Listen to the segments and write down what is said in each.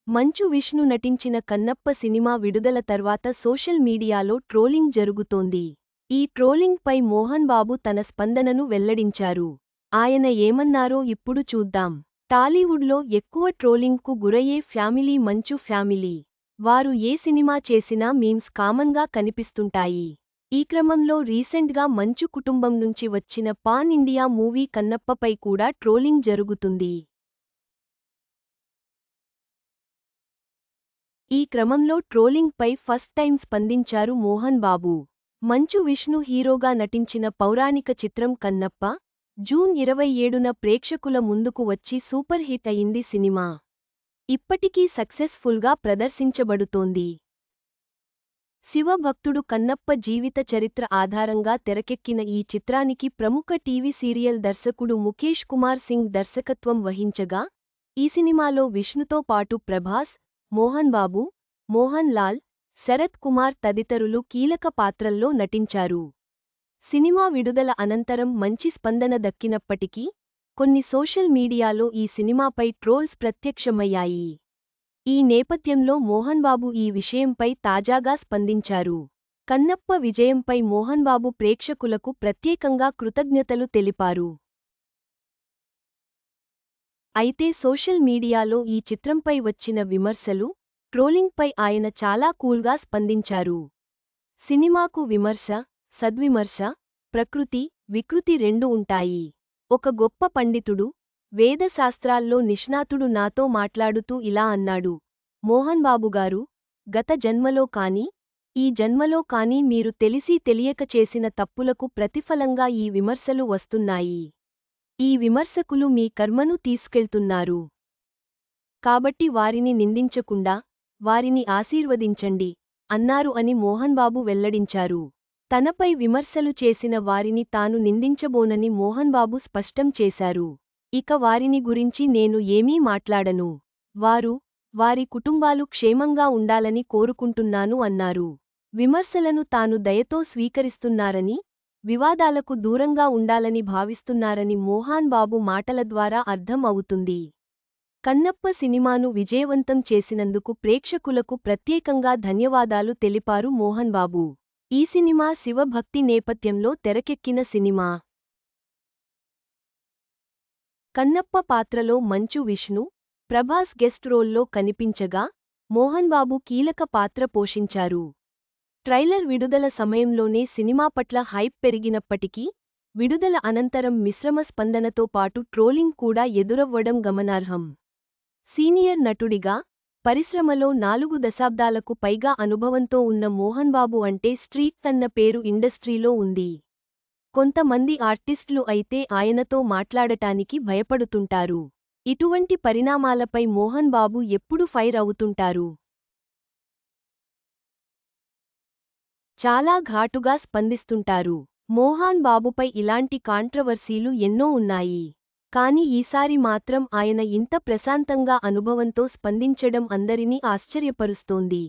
మంచు విష్ణు నటించిన కన్నప్ప సినిమా విడుదల తర్వాత సోషల్ మీడియాలో ట్రోలింగ్ జరుగుతోంది. ఈ ట్రోలింగ్ పై మోహన్ బాబు తన స్పందనను వెల్లడించారు. ఆయన ఏమన్నారో ఇప్పుడు చూద్దాం. టాలీవుడ్లో ఎక్కువ ట్రోలింగ్కు గురయ్యే ఫ్యామిలీ మంచు ఫ్యామిలీ. వారు ఏ సినిమా చేసినా మీమ్స్ కామన్గా కనిపిస్తుంటాయి. ఈ క్రమంలో రీసెంట్గా మంచు కుటుంబం నుంచి వచ్చిన పాన్ ఇండియా మూవీ కన్నప్పపై కూడా ట్రోలింగ్ జరుగుతుంది. ఈ క్రమంలో ట్రోలింగ్ పై ఫస్ట్ టైం స్పందించారు మోహన్ బాబు. మంచు విష్ణు హీరోగా నటించిన పౌరాణిక చిత్రం కన్నప్ప జూన్ 27న ప్రేక్షకుల ముందుకు వచ్చి సూపర్ హిట్ అయింది సినిమా. ఇప్పటికీ సక్సెస్ఫుల్గా ప్రదర్శించబడుతోంది. శివభక్తుడు కన్నప్ప జీవిత చరిత్ర ఆధారంగా తెరకెక్కిన ఈ చిత్రానికి ప్రముఖ టీవీ సీరియల్ దర్శకుడు ముఖేష్ కుమార్ సింగ్ దర్శకత్వం వహించగా, ఈ సినిమాలో విష్ణుతో పాటు ప్రభాస్, మోహన్ బాబు, మోహన్ లాల్, శరత్ కుమార్ తదితరులు కీలక పాత్రల్లో నటించారు. సినిమా విడుదల అనంతరం మంచి స్పందన దక్కినప్పటికీ, కొన్ని సోషల్ మీడియాలో ఈ సినిమాపై ట్రోల్స్ ప్రత్యక్షమయ్యాయి. ఈ నేపథ్యంలో మోహన్ బాబు ఈ విషయంపై తాజాగా స్పందించారు. కన్నప్ప విజయంపై మోహన్ బాబు ప్రేక్షకులకు ప్రత్యేకంగా కృతజ్ఞతలు తెలిపారు. అయితే సోషల్ మీడియాలో ఈ చిత్రంపై వచ్చిన విమర్శలు, ట్రోలింగ్పై ఆయన చాలా కూల్గా స్పందించారు. సినిమాకు విమర్శ, సద్విమర్శ, ప్రకృతి, వికృతి రెండూ ఉంటాయి. ఒక గొప్ప పండితుడు, వేదశాస్త్రాల్లో నిష్ణాతుడు నాతో మాట్లాడుతూ ఇలా అన్నాడు. మోహన్ బాబుగారు, గత జన్మలో కానీ, ఈ జన్మలో కానీ మీరు తెలిసీ తెలియక చేసిన తప్పులకు ప్రతిఫలంగా ఈ విమర్శలు వస్తున్నాయి. ఈ విమర్శకులు మీ కర్మను తీసుకెళ్తున్నారు. కాబట్టి వారిని నిందించకుండా, వారిని ఆశీర్వదించండి అన్నారు అని మోహన్ బాబు వెల్లడించారు. తనపై విమర్శలు చేసిన వారిని తాను నిందించబోనని మోహన్ బాబు స్పష్టం చేశారు. ఇక వారిని గురించి నేను ఏమీ మాట్లాడను. వారి కుటుంబాలు క్షేమంగా ఉండాలని కోరుకుంటున్నాను అన్నారు. విమర్శలను తాను దయతో స్వీకరిస్తున్నారని, వివాదాలకు దూరంగా ఉండాలని భావిస్తున్నారని మోహన్ బాబు మాటల ద్వారా అర్థం అవుతుంది. కన్నప్ప సినిమాను విజయవంతం చేసినందుకు ప్రేక్షకులకు ప్రత్యేకంగా ధన్యవాదాలు తెలిపారు మోహన్ బాబు. ఈ సినిమా శివభక్తి నేపథ్యంలో తెరకెక్కిన సినిమా. కన్నప్ప పాత్రలో మంచు విష్ణు, ప్రభాస్ గెస్ట్ రోల్లో కనిపించగా, మోహన్ బాబు కీలక పాత్ర పోషించారు. ట్రైలర్ విడుదల సమయంలోనే సినిమా పట్ల హైప్ పెరిగినప్పటికీ, విడుదల అనంతరం మిశ్రమ స్పందనతో పాటు ట్రోలింగ్ కూడా ఎదురవ్వడం గమనార్హం. సీనియర్ నటుడిగా, పరిశ్రమలో 4 దశాబ్దాలకు పైగా అనుభవంతో ఉన్న మోహన్ బాబు అంటే స్ట్రీట్ అన్న పేరు ఇండస్ట్రీలో ఉంది. కొంతమంది ఆర్టిస్టులు అయితే ఆయనతో మాట్లాడటానికి భయపడుతుంటారు. ఇటువంటి పరిణామాలపై మోహన్ బాబు ఎప్పుడు ఫైర్ అవుతుంటారు. చాలా ఘాటుగా స్పందిస్తుంటారు. మోహన్ బాబుపై ఇలాంటి కాంట్రవర్సీలు ఎన్నో ఉన్నాయి. కానీ ఈసారి మాత్రం ఆయన ఇంత ప్రశాంతంగా అనుభవంతో స్పందించడం అందరినీ ఆశ్చర్యపరుస్తోంది.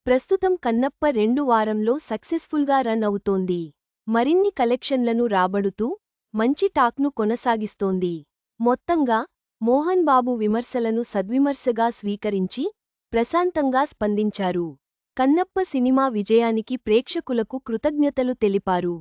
ప్రస్తుతం కన్నప్ప 2 వారంలో సక్సెస్ఫుల్గా రన్ అవుతోంది. మరిన్ని కలెక్షన్లను రాబడుతూ, మంచి టాక్ను కొనసాగిస్తోంది. మొత్తంగా, మోహన్ బాబు విమర్శలను సద్విమర్శగా స్వీకరించి, ప్రశాంతంగా స్పందించారు. కన్నప్ప సినిమా విజయానికి ప్రేక్షకులకు కృతజ్ఞతలు తెలిపారు.